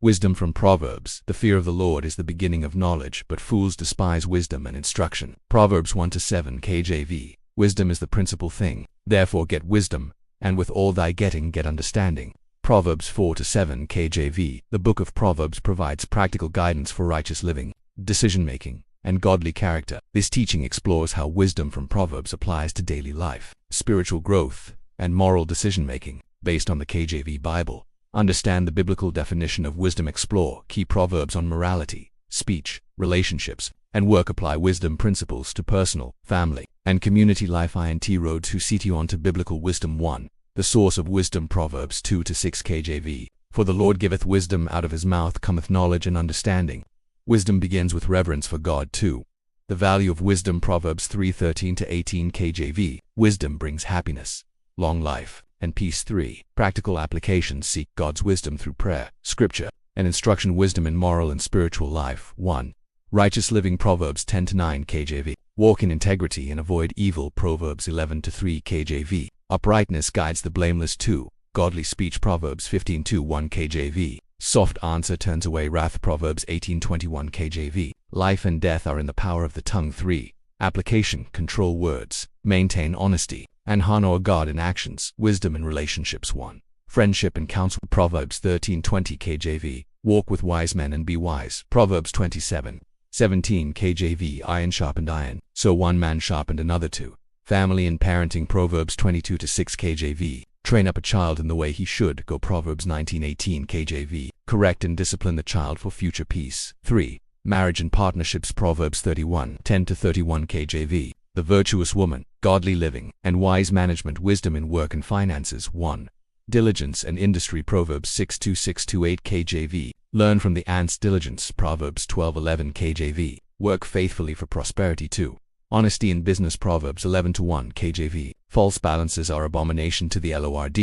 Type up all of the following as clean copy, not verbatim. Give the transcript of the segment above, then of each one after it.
Wisdom from Proverbs. The fear of the Lord is the beginning of knowledge, but fools despise wisdom and instruction. Proverbs 1-7 KJV. Wisdom is the principal thing. Therefore get wisdom, and with all thy getting get understanding. Proverbs 4-7 KJV. The book of Proverbs provides practical guidance for righteous living, decision-making, and godly character. This teaching explores how wisdom from Proverbs applies to daily life, spiritual growth, and moral decision-making. Based on the KJV Bible, understand the biblical definition of wisdom. Explore key proverbs on morality, speech, relationships, and work. Apply wisdom principles to personal, family, and community life. Roads who seat you on to biblical wisdom. 1. The source of wisdom. Proverbs 2-6 KJV. For the Lord giveth wisdom, out of his mouth cometh knowledge and understanding. Wisdom begins with reverence for God. 2. The value of wisdom. Proverbs 3:13-18 KJV. Wisdom brings happiness, long life, and peace. 3. Practical applications. Seek God's wisdom through prayer, scripture, and instruction. Wisdom in moral and spiritual life. 1. Righteous living. Proverbs 10-9 KJV. Walk in integrity and avoid evil. Proverbs 11-3 KJV. Uprightness guides the blameless. 2. Godly speech. Proverbs 15:1 KJV. Soft answer turns away wrath. Proverbs 18:21 KJV. Life and death are in the power of the tongue. 3. Application. Control words, maintain honesty, and honor God in actions. Wisdom in relationships. 1. Friendship and counsel. Proverbs 13:20 KJV. Walk with wise men and be wise. Proverbs 27:17 KJV. Iron sharpened iron, so one man sharpened another. 2. Family and parenting. Proverbs 22-6 KJV. Train up a child in the way he should go. Proverbs 19:18 KJV. Correct and discipline the child for future peace. 3. Marriage and partnerships. Proverbs 31:10-31 KJV. The virtuous woman, godly living, and wise management. Wisdom in work and finances. 1. Diligence and industry. Proverbs 6:6-8 KJV. Learn from the ant's diligence. Proverbs 12:11 KJV. Work faithfully for prosperity. 2. Honesty in business. Proverbs 11:1 KJV. False balances are abomination to the Lord.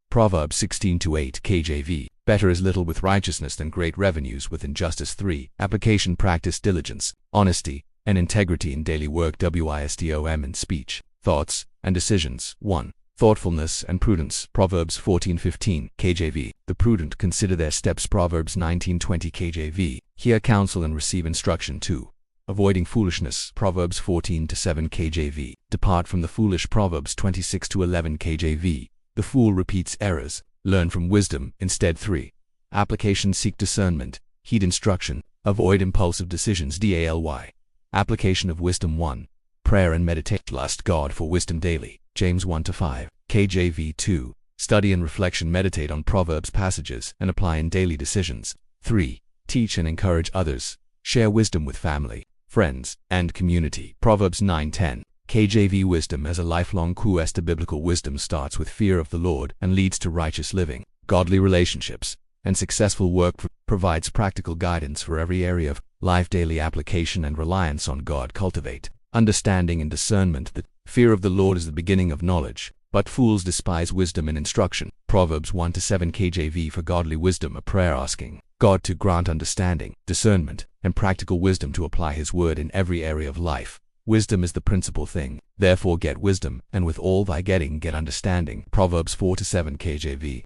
Proverbs 16:8 KJV. Better is little with righteousness than great revenues with injustice. 3. Application. Practice diligence, honesty, and integrity in daily work. Wisdom in speech, thoughts, and decisions. 1. Thoughtfulness and prudence. Proverbs 14:15 KJV. The prudent consider their steps. Proverbs 19:20 KJV. Hear counsel and receive instruction. 2. Avoiding foolishness. Proverbs 14:7 KJV. Depart from the foolish. Proverbs 26:11 KJV. The fool repeats errors. Learn from wisdom instead. 3. Application. Seek discernment, heed instruction, avoid impulsive decisions. Daily application of wisdom. 1. Prayer and meditation. Trust God for wisdom daily. James 1-5 KJV. 2. Study and reflection. Meditate on Proverbs passages and apply in daily decisions. 3. Teach and encourage others. Share wisdom with family, friends, and community. Proverbs 9:10 KJV. Wisdom as a lifelong quest. Biblical wisdom starts with fear of the Lord and leads to righteous living, godly relationships, and successful work. Provides practical guidance for every area of life. Daily application and reliance on God. Cultivate understanding and discernment. The fear of the Lord is the beginning of knowledge, but fools despise wisdom and instruction. Proverbs 1-7 KJV. For godly wisdom, a prayer asking God to grant understanding, discernment, and practical wisdom to apply his word in every area of life. Wisdom is the principal thing. Therefore get wisdom, and with all thy getting get understanding. Proverbs 4-7 KJV.